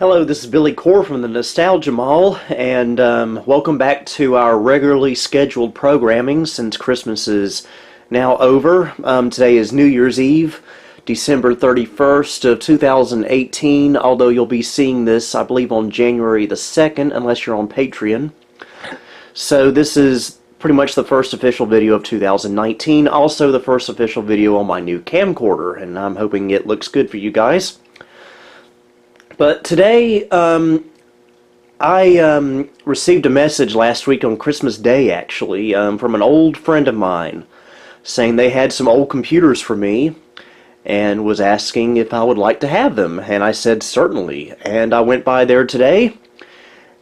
Hello, this is Billy Core from the Nostalgia Mall, and welcome back to our regularly scheduled programming since Christmas is now over. Today is New Year's Eve, December 31st of 2018, although you'll be seeing this, I believe, on January the 2nd, unless you're on Patreon. So this is pretty much the first official video of 2019, also the first official video on my new camcorder, and I'm hoping it looks good for you guys. But today, I received a message last week on Christmas Day, actually, from an old friend of mine, saying they had some old computers for me, and was asking if I would like to have them, and I said certainly, and I went by there today,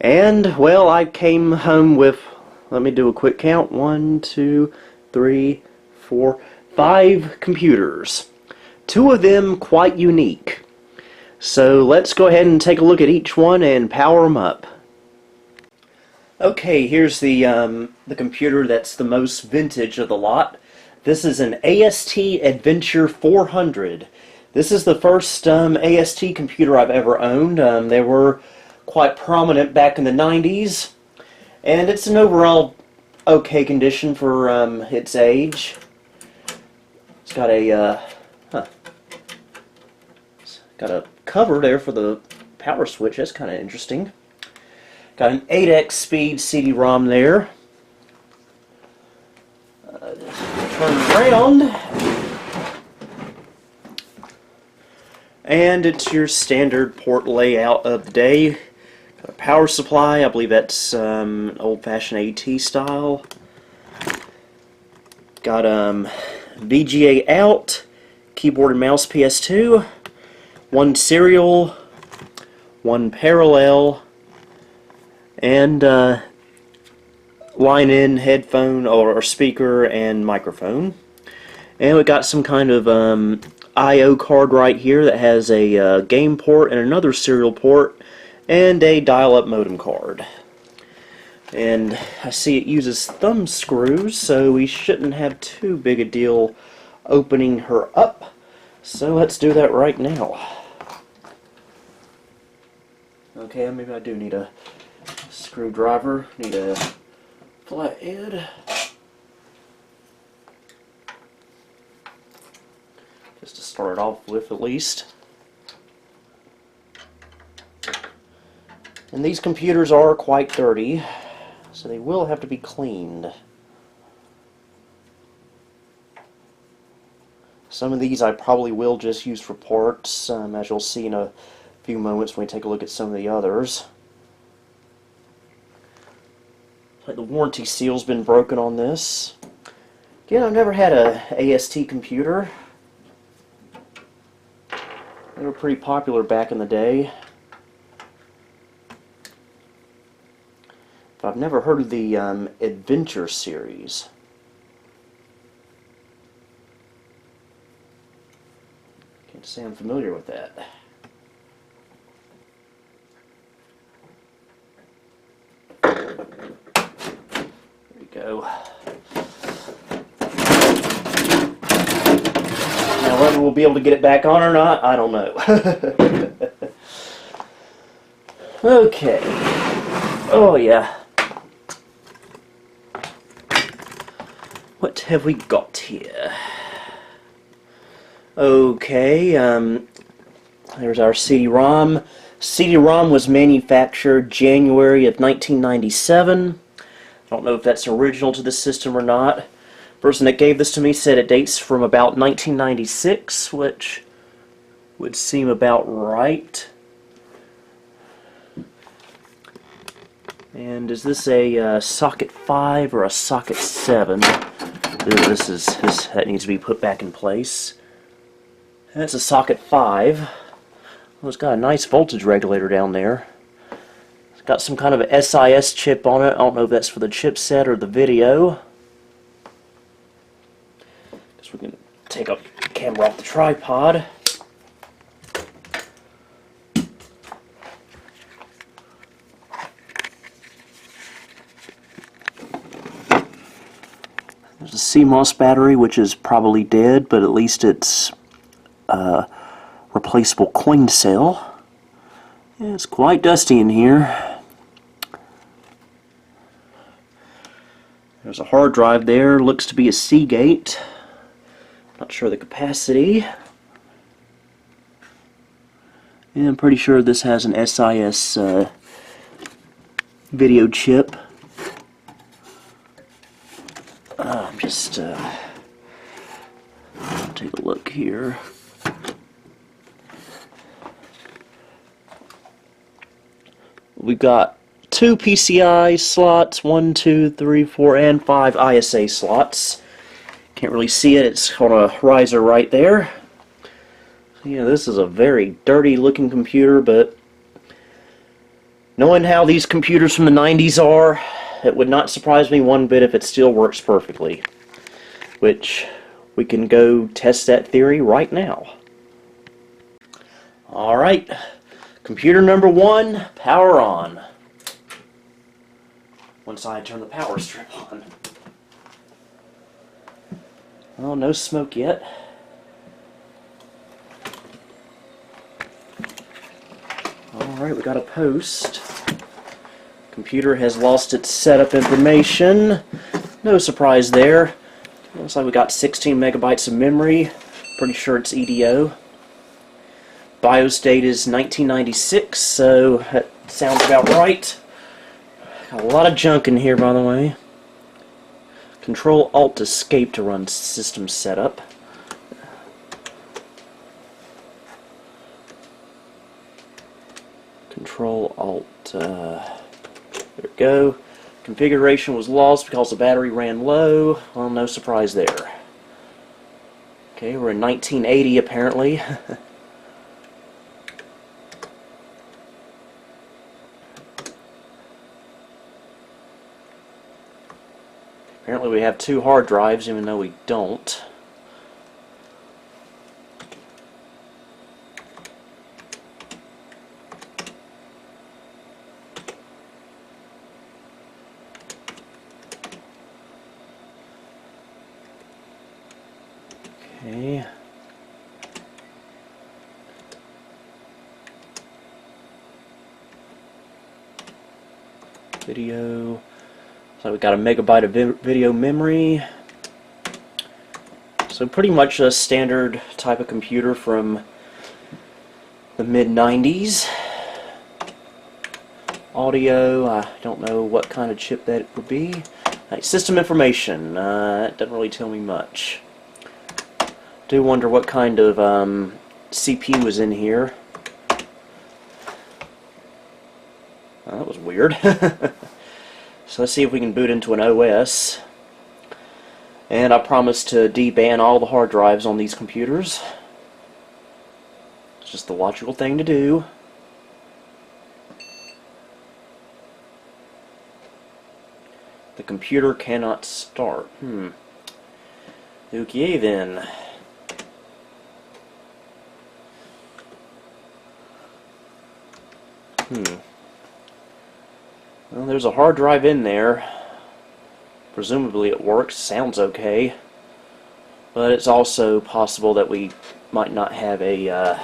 and, well, I came home with, let me do a quick count, 1, 2, 3, 4, 5 computers, 2 of them quite unique. So let's go ahead and take a look at each one and power them up. Okay, here's the computer that's the most vintage of the lot. This is an Ast Adventure 400. This is the first AST computer I've ever owned. They were quite prominent back in the 90s, and it's an overall okay condition for its age. It's got a got a cover there for the power switch. That's kind of interesting. Got an 8x speed CD-ROM there. Turn around, and it's your standard port layout of the day. Got a power supply. I believe that's an old-fashioned AT style. Got VGA out, keyboard and mouse PS2. 1 serial, 1 parallel, and line in headphone or speaker and microphone. And we got some kind of I/O card right here that has a game port and another serial port and a dial-up modem card. And I see it uses thumb screws, so we shouldn't have too big a deal opening her up. So let's do that right now. Okay, maybe I do need a screwdriver, need a flathead. Just to start it off with, at least. And these computers are quite dirty, so they will have to be cleaned. Some of these I probably will just use for parts, as you'll see in a few moments when we take a look at some of the others. Like the warranty seal's been broken on this. Again, I've never had a AST computer. They were pretty popular back in the day. But I've never heard of the Adventure series. Can't say I'm familiar with that. Go. Now whether we'll be able to get it back on or not, I don't know. Okay. Oh yeah. What have we got here? Okay, there's our CD-ROM. CD-ROM was manufactured January of 1997. I don't know if that's original to the system or not. The person that gave this to me said it dates from about 1996, which would seem about right. And is this a socket 5 or a socket 7? That needs to be put back in place. That's a socket 5. Well, it's got a nice voltage regulator down there. Got some kind of a SIS chip on it. I don't know if that's for the chipset or the video. Guess we can take the camera off the tripod. There's a CMOS battery, which is probably dead, but at least it's a replaceable coin cell. Yeah, it's quite dusty in here. There's a hard drive there, looks to be a Seagate. Not sure the capacity. And I'm pretty sure this has an SIS video chip. Just take a look here. We've got 2 PCI slots, 1, 2, 3, 4, and 5 ISA slots. Can't really see it, it's on a riser right there. So, yeah, this is a very dirty looking computer, but knowing how these computers from the 90s are, it would not surprise me one bit if it still works perfectly. Which, we can go test that theory right now. Alright, computer number 1, power on. Once I turn the power strip on. Oh, no smoke yet. Alright, we got a post. Computer has lost its setup information. No surprise there. Looks like we got 16 megabytes of memory. Pretty sure it's EDO. BIOS date is 1996, so that sounds about right. Got a lot of junk in here, by the way. Control-Alt-Escape to run system setup. Control-Alt, there we go. Configuration was lost because the battery ran low. Well, no surprise there. Okay, we're in 1980 apparently. Apparently we have 2 hard drives, even though we don't. Okay. Video. So we got a megabyte of video memory. So pretty much a standard type of computer from the mid-90s. Audio, I don't know what kind of chip that would be. Right, system information, that doesn't really tell me much. Do wonder what kind of CPU was in here. Oh, that was weird. So let's see if we can boot into an OS. And I promise to deban all the hard drives on these computers. It's just the logical thing to do. The computer cannot start. Okay then. Well, there's a hard drive in there. Presumably it works, sounds okay. But it's also possible that we might not have a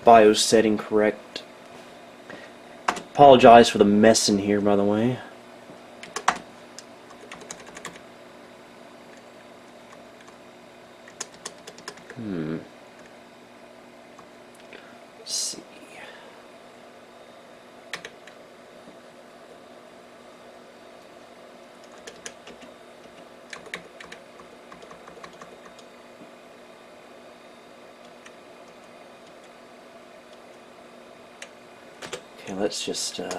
BIOS setting correct. Apologize for the mess in here, by the way. Let's see. Okay, let's just okay,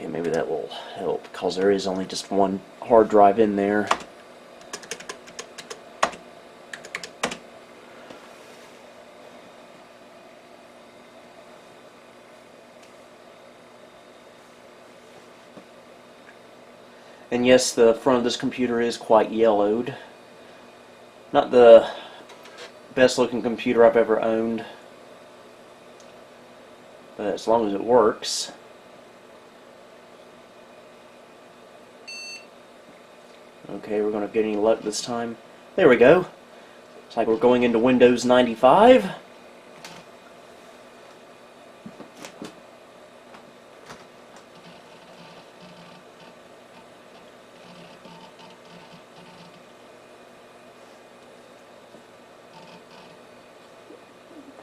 maybe that will help because there is only just one hard drive in there. And yes, the front of this computer is quite yellowed. Not the best looking computer I've ever owned, but as long as it works. Okay, we're going to get any luck this time. There we go. Looks like we're going into Windows 95.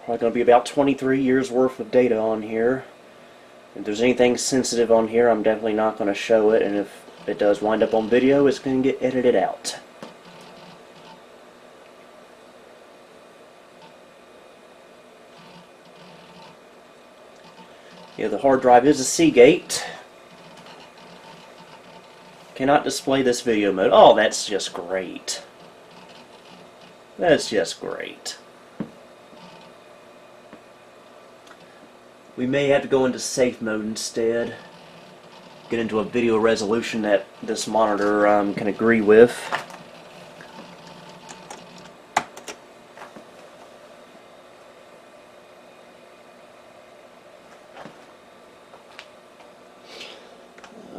Probably going to be about 23 years worth of data on here. If there's anything sensitive on here, I'm definitely not going to show it, and if it does wind up on video, it's going to get edited out. Yeah, the hard drive is a Seagate. Cannot display this video mode. Oh, that's just great. That's just great. We may have to go into safe mode instead. Get into a video resolution that this monitor can agree with.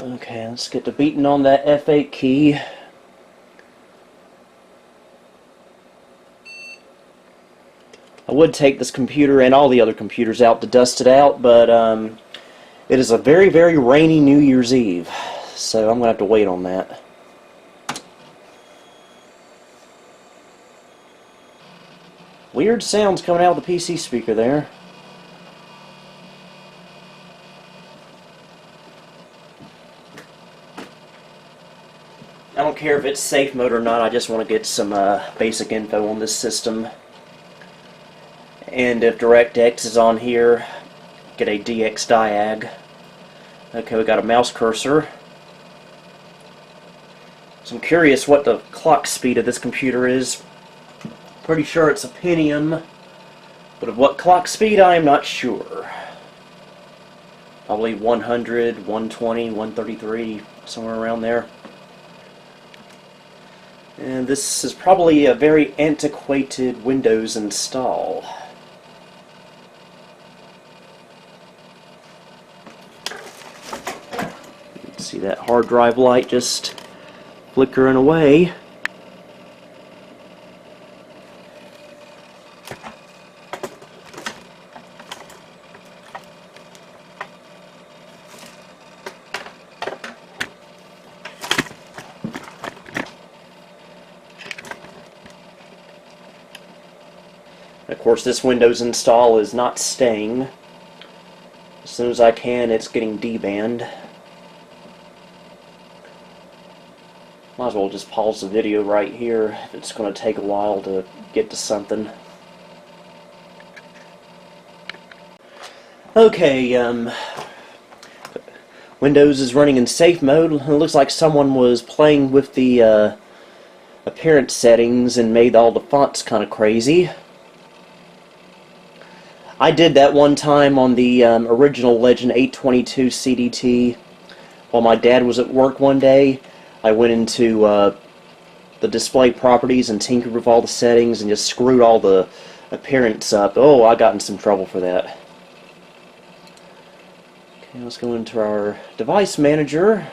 Okay, let's get to beating on that F8 key. I would take this computer and all the other computers out to dust it out, but it is a very, very rainy New Year's Eve, so I'm going to have to wait on that. Weird sounds coming out of the PC speaker there. I don't care if it's safe mode or not, I just want to get some basic info on this system. And if DirectX is on here, get a DX diag. Okay, we got a mouse cursor. So I'm curious what the clock speed of this computer is. Pretty sure it's a Pentium, but of what clock speed I am not sure. Probably 100, 120, 133, somewhere around there. And this is probably a very antiquated Windows install. See that hard drive light just flickering away. Of course, this Windows install is not staying. As soon as I can, it's getting debanned. Might as well just pause the video right here if it's going to take a while to get to something. Okay, Windows is running in safe mode. It looks like someone was playing with the appearance settings and made all the fonts kind of crazy. I did that one time on the original Legend 822 CDT while my dad was at work one day. I went into the display properties and tinkered with all the settings and just screwed all the appearance up. Oh, I got in some trouble for that. Okay, let's go into our device manager.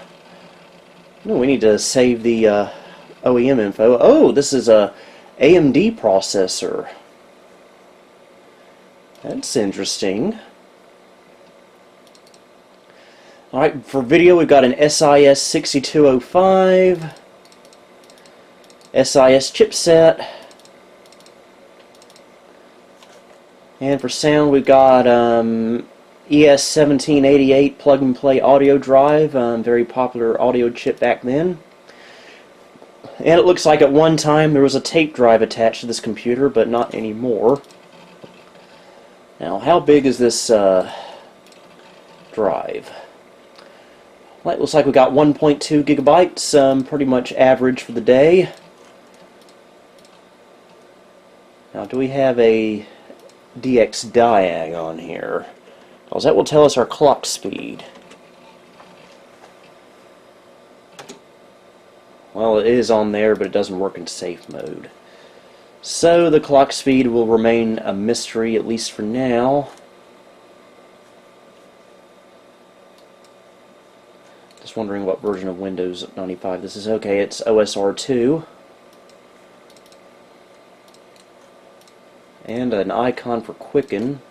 No, we need to save the OEM info. Oh, this is a AMD processor. That's interesting. Alright, for video we've got an SIS 6205, SIS chipset, and for sound we've got ES 1788 plug-and-play audio drive, very popular audio chip back then. And it looks like at one time there was a tape drive attached to this computer, but not anymore. Now, how big is this drive? Well, it looks like we got 1.2 gigabytes, pretty much average for the day. Now, do we have a DX diag on here? Because that will tell us our clock speed. Well, it is on there, but it doesn't work in safe mode. So the clock speed will remain a mystery, at least for now. Just was wondering what version of Windows 95 this is. Okay, it's OSR2. And an icon for Quicken.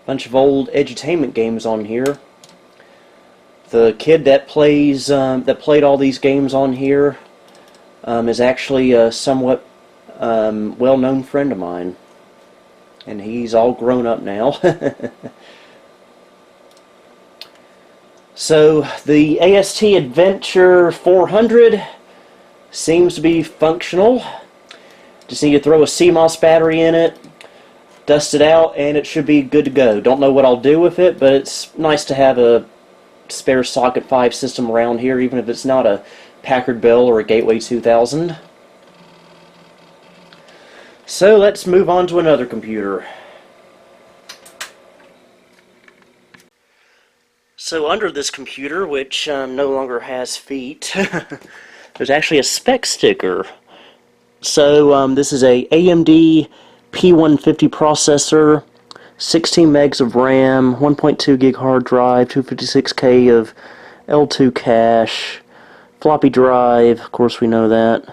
Bunch of old edutainment games on here. The kid that played all these games on here is actually a somewhat well-known friend of mine, and he's all grown up now. So the Ast Adventure 400 seems to be functional. Just need to throw a CMOS battery in it, dust it out, and it should be good to go. Don't know what I'll do with it, but it's nice to have a spare Socket 5 system around here, even if it's not a Packard Bell or a Gateway 2000. So let's move on to another computer. So under this computer, which no longer has feet, there's actually a spec sticker. So this is a AMD P150 processor, 16 megs of RAM, 1.2 gig hard drive, 256K of L2 cache, floppy drive, of course we know that.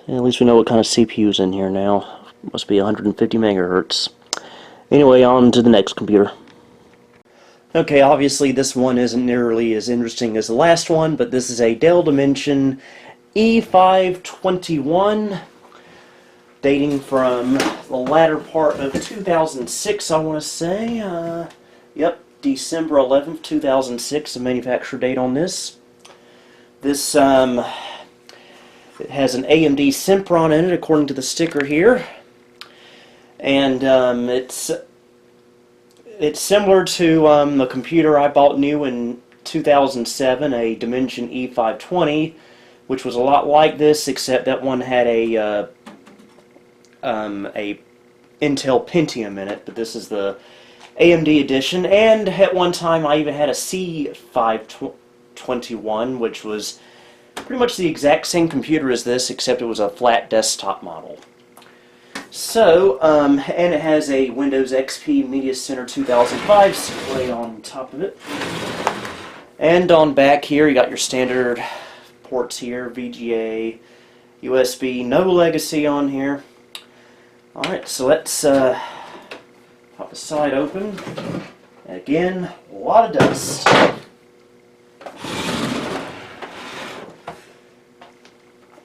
And at least we know what kind of CPU is in here now. Must be 150 megahertz. Anyway, on to the next computer. Okay, obviously this one isn't nearly as interesting as the last one, but this is a Dell Dimension E521, dating from the latter part of 2006, I want to say. Yep, December 11th, 2006, the manufacture date on this. This it has an AMD Sempron in it, according to the sticker here. And it's similar to the computer I bought new in 2007, a Dimension E520, which was a lot like this, except that one had a Intel Pentium in it, but this is the AMD edition. And at one time I even had a C521, which was pretty much the exact same computer as this, except it was a flat desktop model. So, and it has a Windows XP Media Center 2005 display on top of it. And on back here, you got your standard ports here, VGA, USB, no legacy on here. Alright, so let's pop the side open. And again, a lot of dust.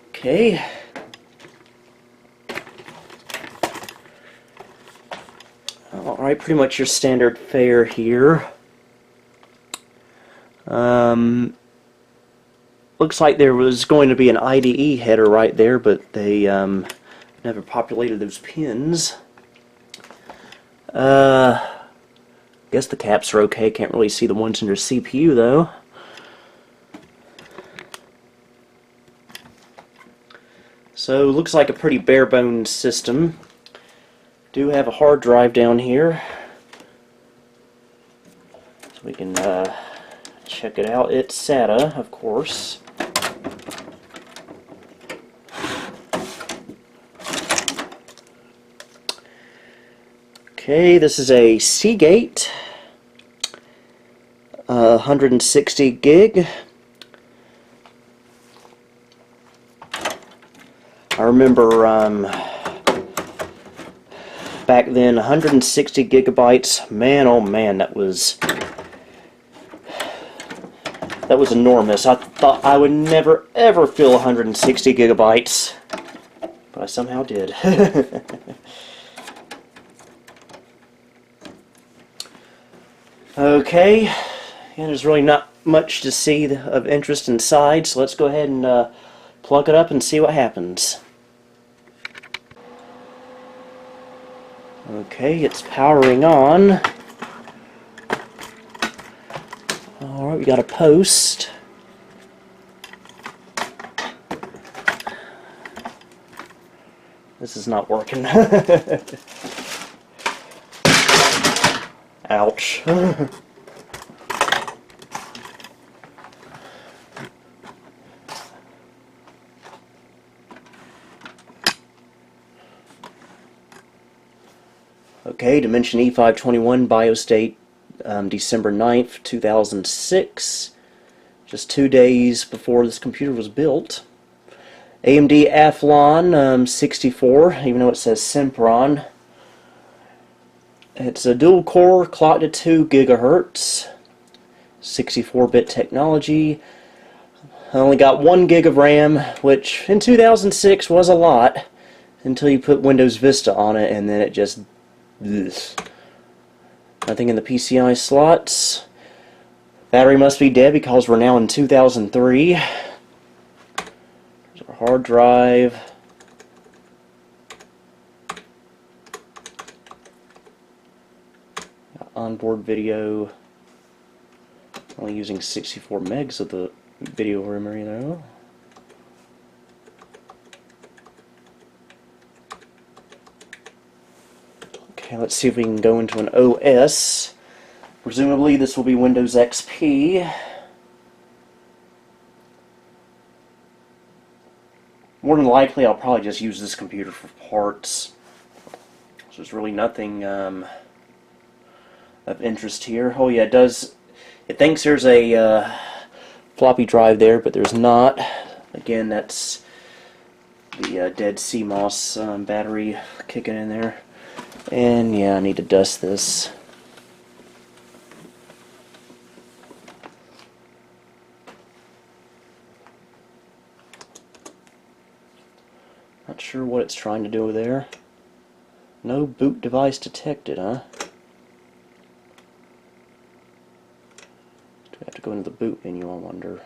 Okay. Alright, pretty much your standard fare here. Looks like there was going to be an IDE header right there, but they never populated those pins. Guess the caps are okay. Can't really see the ones in your CPU though. So looks like a pretty bare bones system. Do have a hard drive down here, so we can check it out. It's SATA, of course. Okay, this is a Seagate, 160 gig. I remember back then, 160 gigabytes, man oh man, that was enormous. I thought I would never ever fill 160 gigabytes, but I somehow did. Okay, and there's really not much to see of interest inside, so let's go ahead and plug it up and see what happens. Okay, it's powering on. Alright, we got a post. This is not working. Ouch. Okay, Dimension E521 BIOS date December 9th, 2006. Just 2 days before this computer was built. AMD Athlon 64, even though it says Sempron. It's a dual core, clocked at 2 gigahertz, 64-bit technology. I only got 1 gig of RAM, which in 2006 was a lot, until you put Windows Vista on it, and then it just... ugh. Nothing in the PCI slots. Battery must be dead because we're now in 2003. There's our hard drive. Onboard video. Only using 64 megs of the video memory though. Okay, let's see if we can go into an OS. Presumably this will be Windows XP. More than likely I'll probably just use this computer for parts. So there's really nothing of interest here. Oh yeah, it thinks there's a floppy drive there, but there's not. Again, that's the dead CMOS battery kicking in there. And yeah, I need to dust this. Not sure what it's trying to do there. No boot device detected, huh? Do I have to go into the boot menu, I wonder?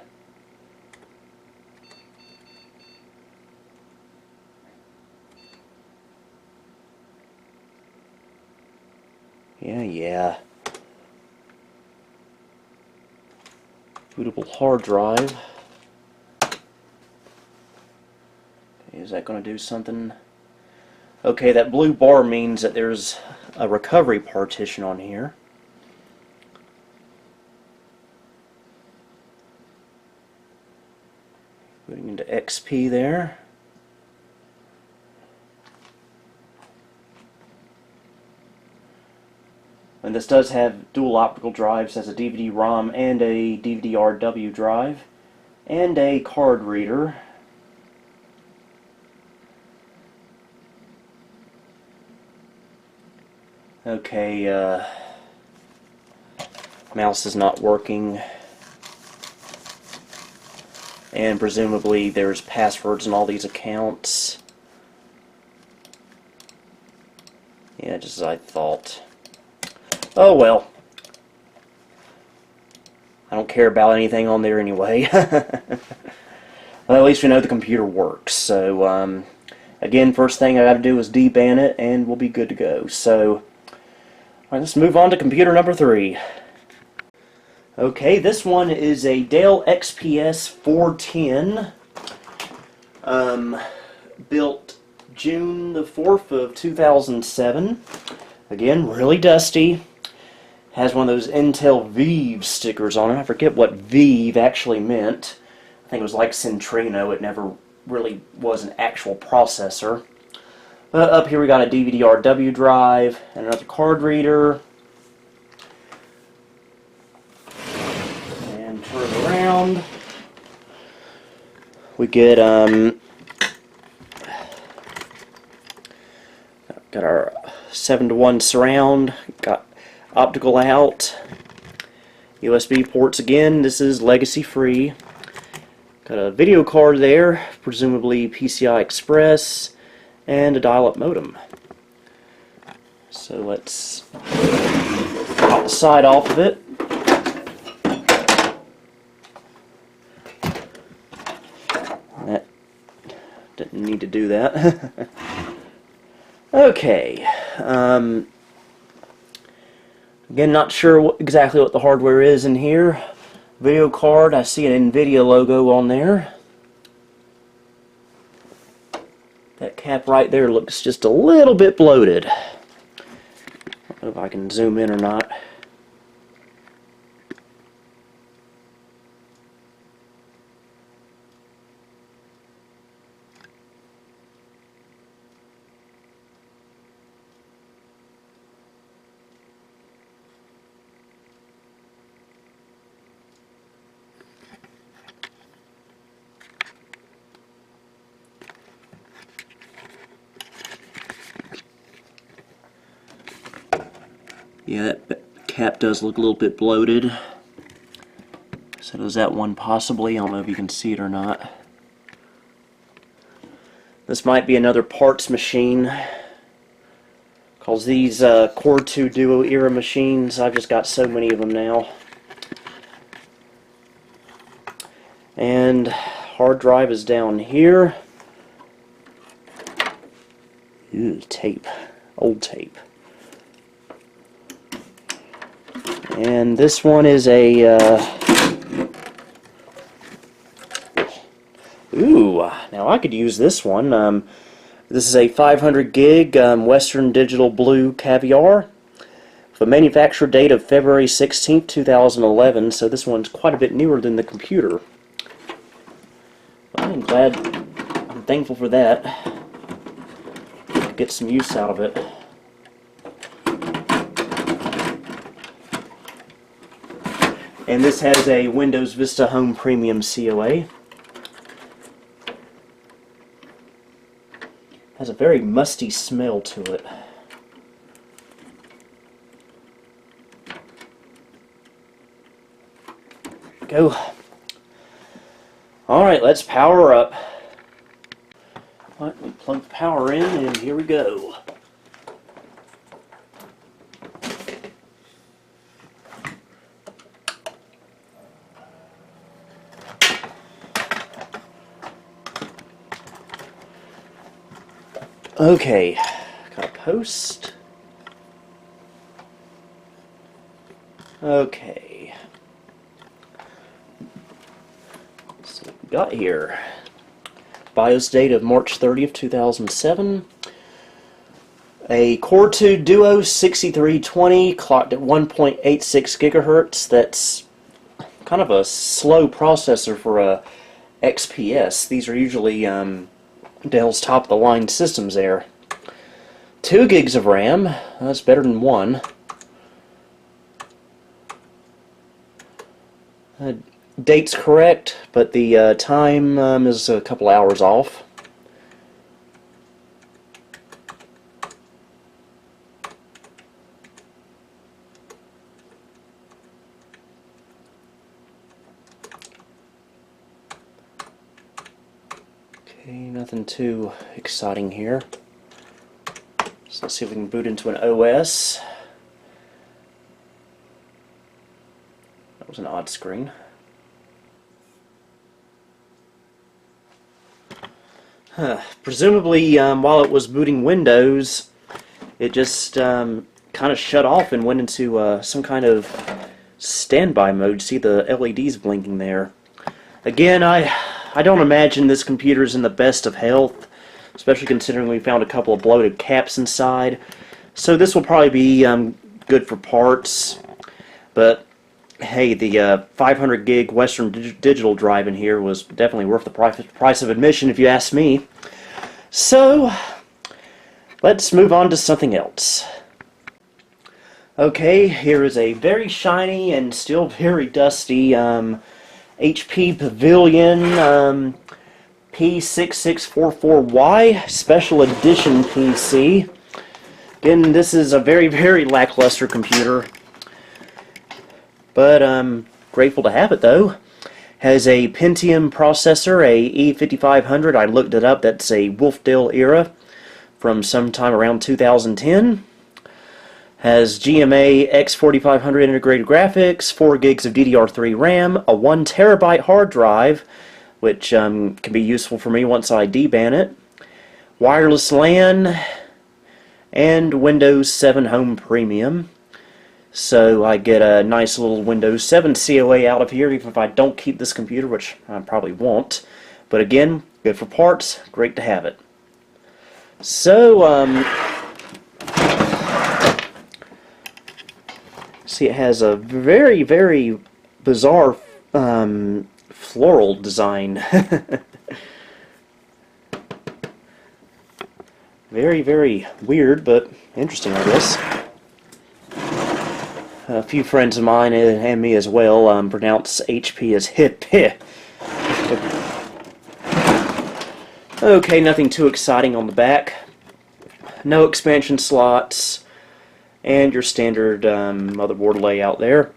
Yeah. Bootable hard drive. Is that going to do something? Okay, that blue bar means that there's a recovery partition on here. Putting into XP there. And this does have dual optical drives, has a DVD-ROM and a DVD-RW drive, and a card reader. Okay, mouse is not working, and presumably there's passwords in all these accounts. Yeah, just as I thought. Oh well. I don't care about anything on there anyway. Well, at least we know the computer works. So, again, first thing I got to do is deban it, and we'll be good to go. So, alright, let's move on to computer number 3. Okay, this one is a Dell XPS 410. Built June the 4th of 2007. Again, really dusty. Has one of those Intel Vive stickers on it. I forget what Vive actually meant. I think it was like Centrino. It never really was an actual processor. But up here we got a DVD-RW drive and another card reader. And turn around. We get got our 7:1 surround. Got optical out. USB ports again. This is legacy free. Got a video card there, presumably PCI Express, and a dial-up modem. So let's pop the side off of it. That didn't need to do that. Okay. Again, not sure exactly what the hardware is in here. Video card, I see an NVIDIA logo on there. That cap right there looks just a little bit bloated. I don't know if I can zoom in or not. Yeah, that cap does look a little bit bloated. So does that one possibly. I don't know if you can see it or not. This might be another parts machine. Because these Core 2 Duo era machines, I've just got so many of them now. And hard drive is down here. Ew, tape. Old tape. And this one is a... ooh, now I could use this one. This is a 500 gig Western Digital Blue Caviar. The manufacture date of February 16th, 2011, so this one's quite a bit newer than the computer. Well, I'm thankful for that. Get some use out of it. And this has a Windows Vista Home Premium COA. Has a very musty smell to it. Go. Alright, let's power up. Alright, we plug the power in and here we go. Okay, got a post. Okay. So what we got here. BIOS date of March 30th, 2007. A Core 2 Duo 6320 clocked at 1.86 gigahertz. That's kind of a slow processor for a XPS. These are usually Dell's top-of-the-line systems there. 2 gigs of RAM. That's better than 1. Date's correct, but the time is a couple hours off. Okay, nothing too exciting here. So let's see if we can boot into an OS. That was an odd screen. Presumably, while it was booting Windows, it just kind of shut off and went into some kind of standby mode. See the LEDs blinking there. Again, I don't imagine this computer is in the best of health, especially considering we found a couple of bloated caps inside. So this will probably be good for parts, but hey, the 500 gig Western Digital drive in here was definitely worth the price of admission, if you ask me. So let's move on to something else. Okay, here is a very shiny and still very dusty HP Pavilion P6644Y Special Edition PC. Again, this is a very, very lackluster computer, but I'm grateful to have it though. Has a Pentium processor, a E5500. I looked it up. That's a Wolfdale era from sometime around 2010. Has GMA X4500 integrated graphics, 4 gigs of DDR3 RAM, a 1 terabyte hard drive, which can be useful for me once I deban it, wireless LAN, and Windows 7 Home Premium. So I get a nice little Windows 7 COA out of here, even if I don't keep this computer, which I probably won't. But again, good for parts, great to have it. So, see, it has a very, very bizarre floral design. Very, very weird, but interesting, I guess. A few friends of mine and me as well pronounce HP as hip. Okay, nothing too exciting on the back. No expansion slots. and your standard motherboard layout there.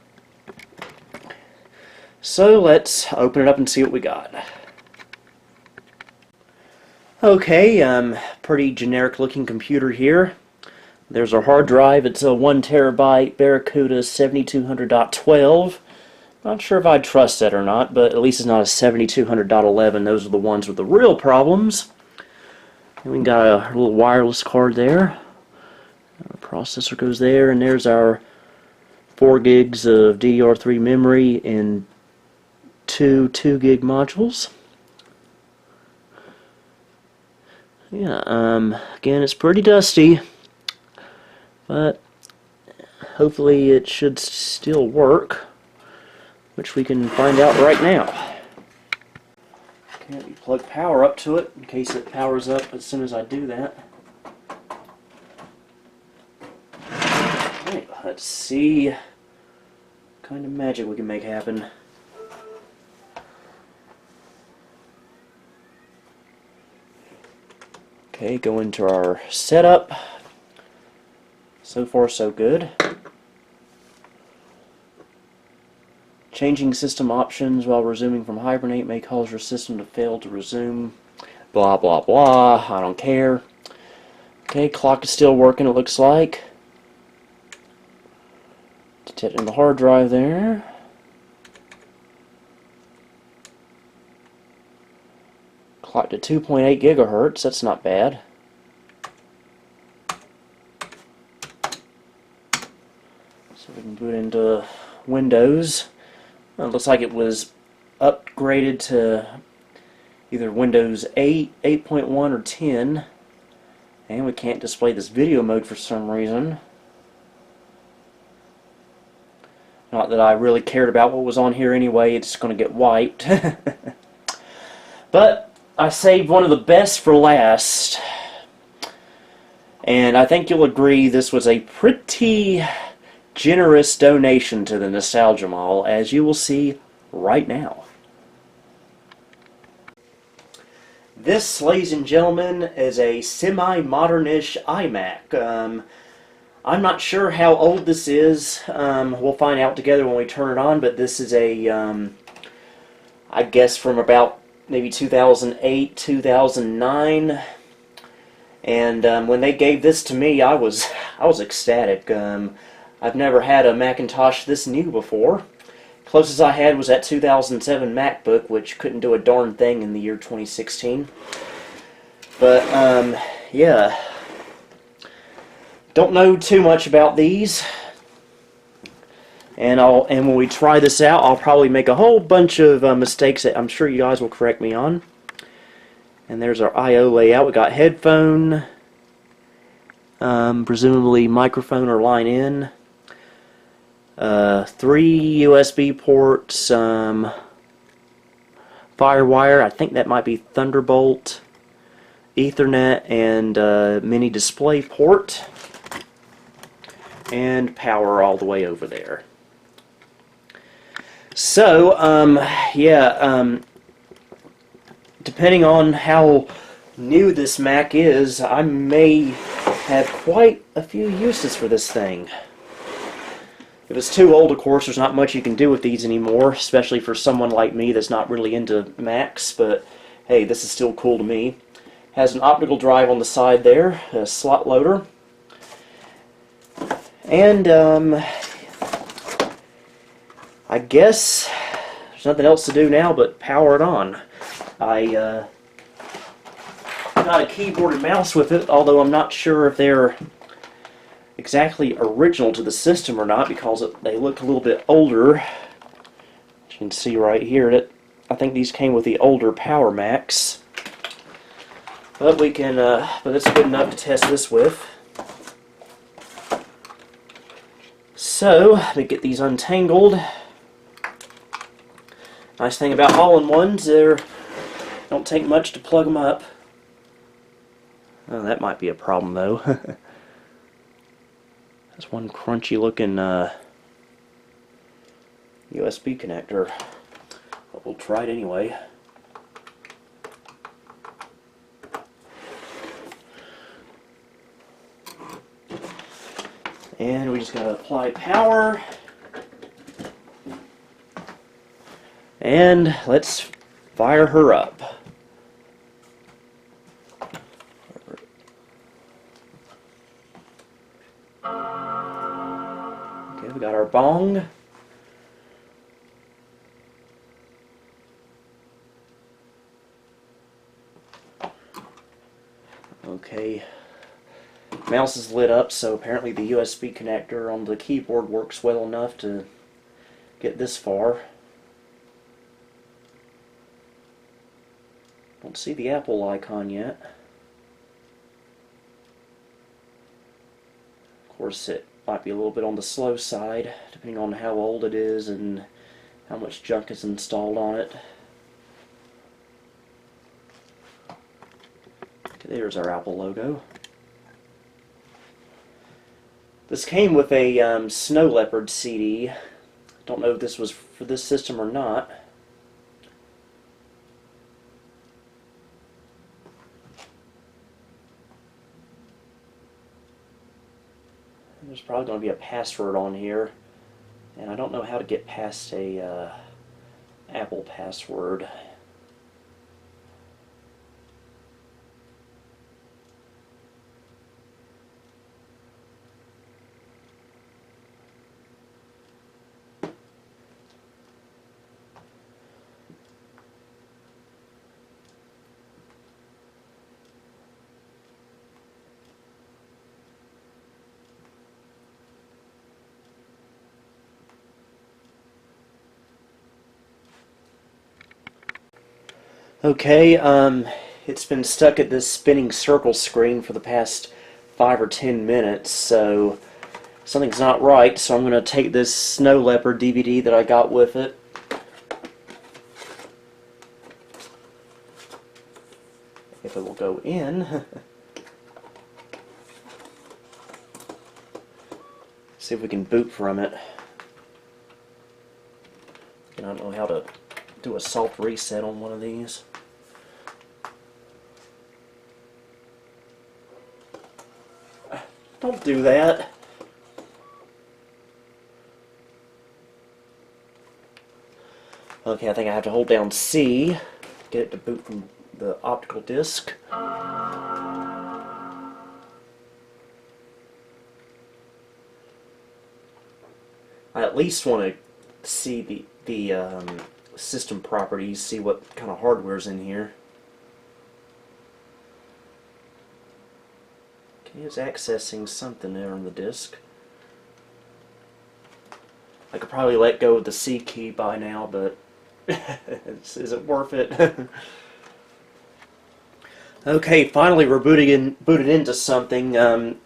So let's open it up and see what we got. Okay, pretty generic looking computer here. There's our hard drive. It's a 1 terabyte Barracuda 7200.12. Not sure if I'd trust that or not, but at least it's not a 7200.11. Those are the ones with the real problems. And we got a little wireless card there. Our processor goes there, and there's our 4 gigs of DDR3 memory and two 2 gig modules. Yeah, again, it's pretty dusty, but hopefully it should still work, which we can find out right now. Okay, let me plug power up to it in case it powers up as soon as I do that. Alright, let's see what kind of magic we can make happen. Okay, go into our setup. So far, so good. Changing system options while resuming from hibernate may cause your system to fail to resume. Blah, blah, blah. I don't care. Okay, clock is still working, it looks like. Detecting the hard drive there. Clock to 2.8 gigahertz. That's not bad. So we can boot into Windows. It looks like it was upgraded to either Windows 8, 8.1, or 10. And we can't display this video mode for some reason. Not that I really cared about what was on here anyway. It's going to get wiped. But I saved one of the best for last, and I think you'll agree this was a pretty generous donation to the Nostalgia Mall, as you will see right now. This, ladies and gentlemen, is a semi-modernish iMac. I'm not sure how old this is. We'll find out together when we turn it on, but this is a, I guess from about maybe 2008, 2009, and when they gave this to me, I was ecstatic. I've never had a Macintosh this new before. Closest I had was that 2007 MacBook, which couldn't do a darn thing in the year 2016. But yeah, don't know too much about these. And when we try this out, I'll probably make a whole bunch of mistakes that I'm sure you guys will correct me on. And there's our I/O layout. We got headphone, presumably microphone or line in, 3 USB ports, FireWire. I think that might be Thunderbolt, Ethernet, and mini display port, and power all the way over there. So, yeah, depending on how new this Mac is, I may have quite a few uses for this thing. If it's too old, of course, there's not much you can do with these anymore, especially for someone like me that's not really into Macs, but hey, this is still cool to me. Has an optical drive on the side there, a slot loader, and I guess there's nothing else to do now but power it on. I got a keyboard and mouse with it, although I'm not sure if they're exactly original to the system or not, because they look a little bit older. As you can see right here, that I think these came with the older Power Macs. But we can, but it's good enough to test this with. So let me get these untangled. Nice thing about all-in-ones, they don't take much to plug them up. Oh, that might be a problem though. That's one crunchy looking USB connector. But we'll try it anyway. And we just gotta apply power. And let's fire her up. Okay, we got our bong. Okay, mouse is lit up, so apparently the USB connector on the keyboard works well enough to get this far. Don't see the Apple icon yet. Of course, it might be a little bit on the slow side, depending on how old it is and how much junk is installed on it. Okay, there's our Apple logo. This came with a Snow Leopard CD. Don't know if this was for this system or not. There's probably going to be a password on here, and I don't know how to get past a Apple password. Okay, it's been stuck at this spinning circle screen for the past 5 or 10 minutes, so something's not right, so I'm going to take this Snow Leopard DVD that I got with it. If it will go in. See if we can boot from it. I don't know how to do a soft reset on one of these. Don't do that. Okay, I think I have to hold down C, get it to boot from the optical disc. I at least want to see the system properties, see what kind of hardware's in here. Okay, it's accessing something there on the disk. I could probably let go of the C key by now, but is it worth it? Okay, finally we're booted into something.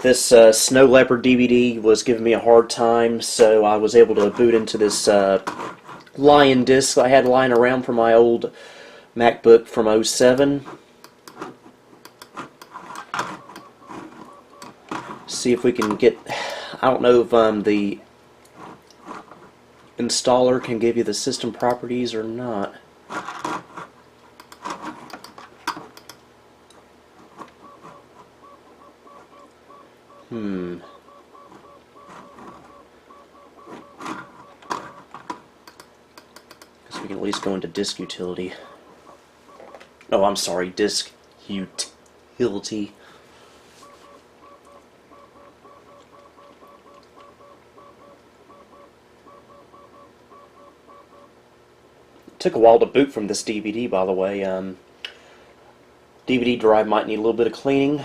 This Snow Leopard DVD was giving me a hard time, so I was able to boot into this Lion disc I had lying around from my old MacBook from '07. See if we can get, I don't know if the installer can give you the system properties or not. Guess we can at least go into disk utility. Oh, I'm sorry, disk utility. Took a while to boot from this DVD, by the way. DVD drive might need a little bit of cleaning.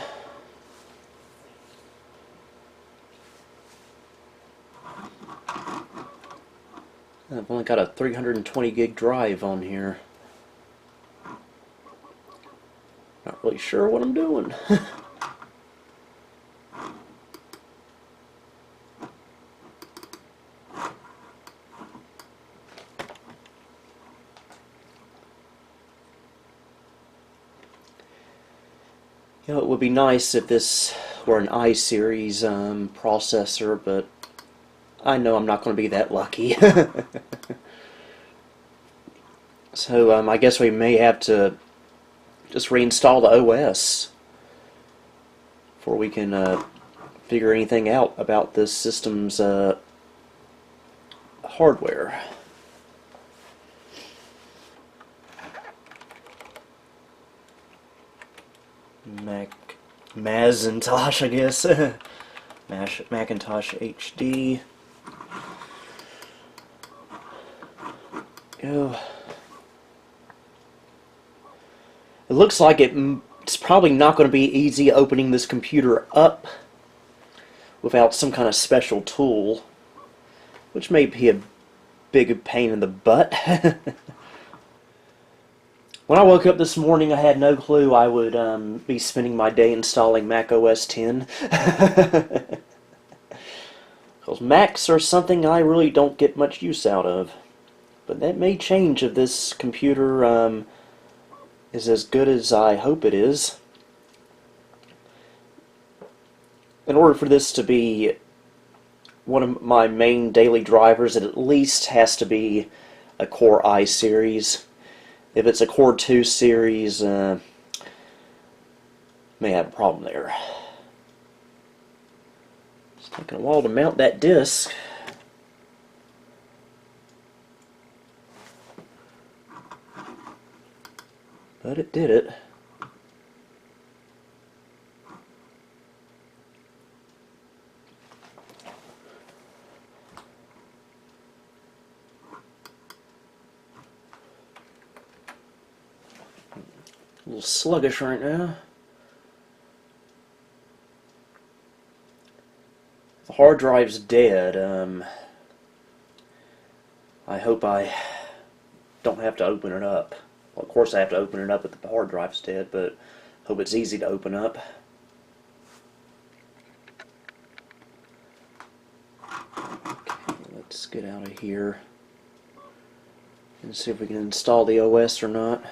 I've only got a 320 gig drive on here. Not really sure what I'm doing. You know, it would be nice if this were an i-series processor, but I know I'm not going to be that lucky. So I guess we may have to just reinstall the OS before we can figure anything out about this system's hardware. Macintosh, I guess. Macintosh HD. Go. It looks like it's probably not going to be easy opening this computer up without some kind of special tool, which may be a big pain in the butt. When I woke up this morning, I had no clue I would be spending my day installing Mac OS X. Because Macs are something I really don't get much use out of. But that may change if this computer is as good as I hope it is. In order for this to be one of my main daily drivers, it at least has to be a Core i series. If it's a Core 2 series, may have a problem there. It's taking a while to mount that disk. But it did it. A little sluggish right now. The hard drive's dead. I hope I don't have to open it up. Well, of course I have to open it up if the hard drive's dead, but hope it's easy to open up. Okay, let's get out of here and see if we can install the OS or not.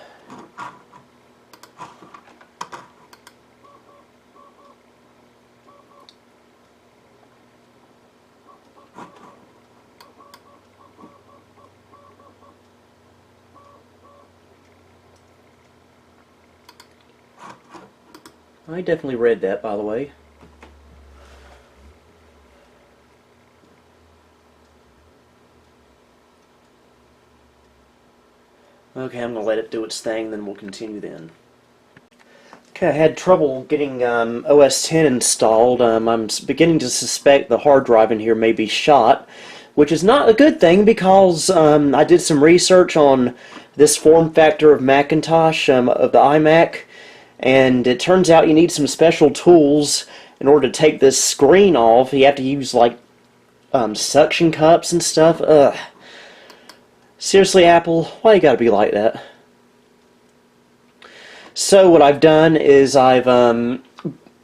I definitely read that, by the way. Okay, I'm going to let it do its thing, then we'll continue then. Okay, I had trouble getting OS X installed. I'm beginning to suspect the hard drive in here may be shot, which is not a good thing because I did some research on this form factor of Macintosh, of the iMac, and it turns out you need some special tools in order to take this screen off. You have to use like suction cups and stuff. Ugh. Seriously, Apple, why you gotta be like that? So what I've done is I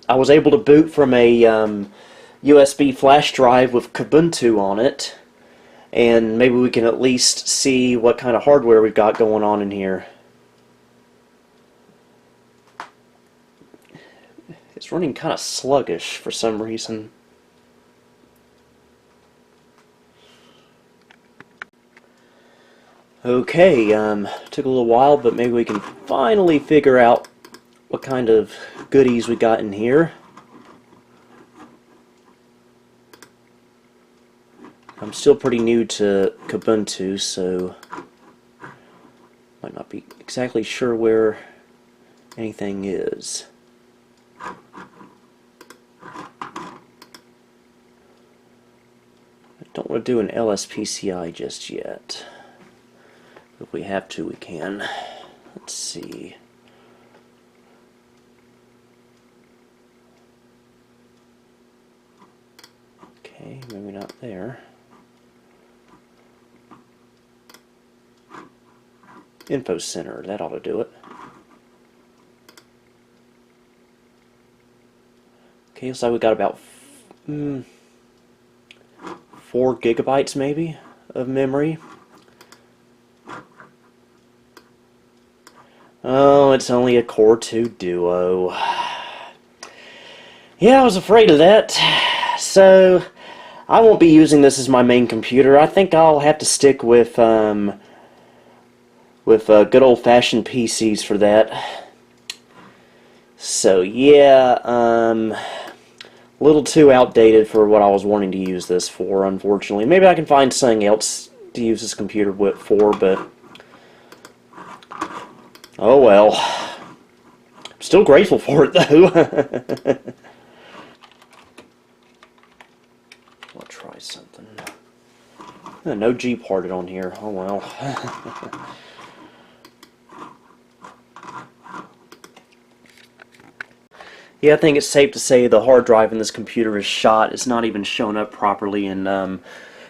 was able to boot from a USB flash drive with Kubuntu on it, and maybe we can at least see what kind of hardware we've got going on in here. It's running kind of sluggish for some reason. Okay, took a little while, but maybe we can finally figure out what kind of goodies we got in here. I'm still pretty new to Kubuntu, so might not be exactly sure where anything is. I don't want to do an LSPCI just yet. If we have to, we can. Let's see. Okay, maybe not there. Info Center, that ought to do it. Okay, looks like we got about 4 gigabytes maybe of memory. Oh, it's only a Core 2 Duo. Yeah, I was afraid of that. So, I won't be using this as my main computer. I think I'll have to stick with good old-fashioned PCs for that. So, yeah, a little too outdated for what I was wanting to use this for, unfortunately. Maybe I can find something else to use this computer for, but oh well. I'm still grateful for it, though. I'll try something. No G parted on here. Oh well. Yeah, I think it's safe to say the hard drive in this computer is shot. It's not even shown up properly in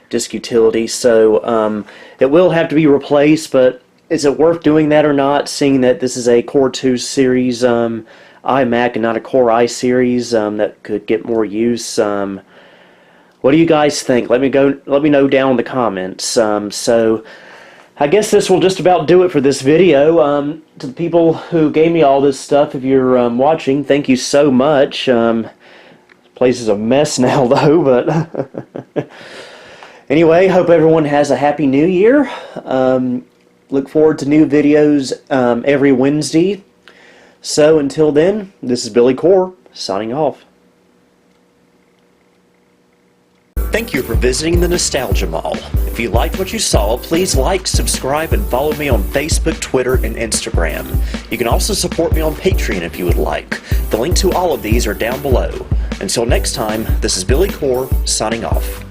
disk utility, so it will have to be replaced, but is it worth doing that or not, seeing that this is a Core 2 series iMac and not a Core i series that could get more use? What do you guys think? Let me know down in the comments. So I guess this will just about do it for this video. To the people who gave me all this stuff, if you're watching, thank you so much. This place is a mess now, though, but anyway, hope everyone has a happy new year. Look forward to new videos every Wednesday. So until then, this is Billy Core, signing off. Thank you for visiting the Nostalgia Mall. If you liked what you saw, please like, subscribe, and follow me on Facebook, Twitter, and Instagram. You can also support me on Patreon if you would like. The link to all of these are down below. Until next time, this is Billy Core, signing off.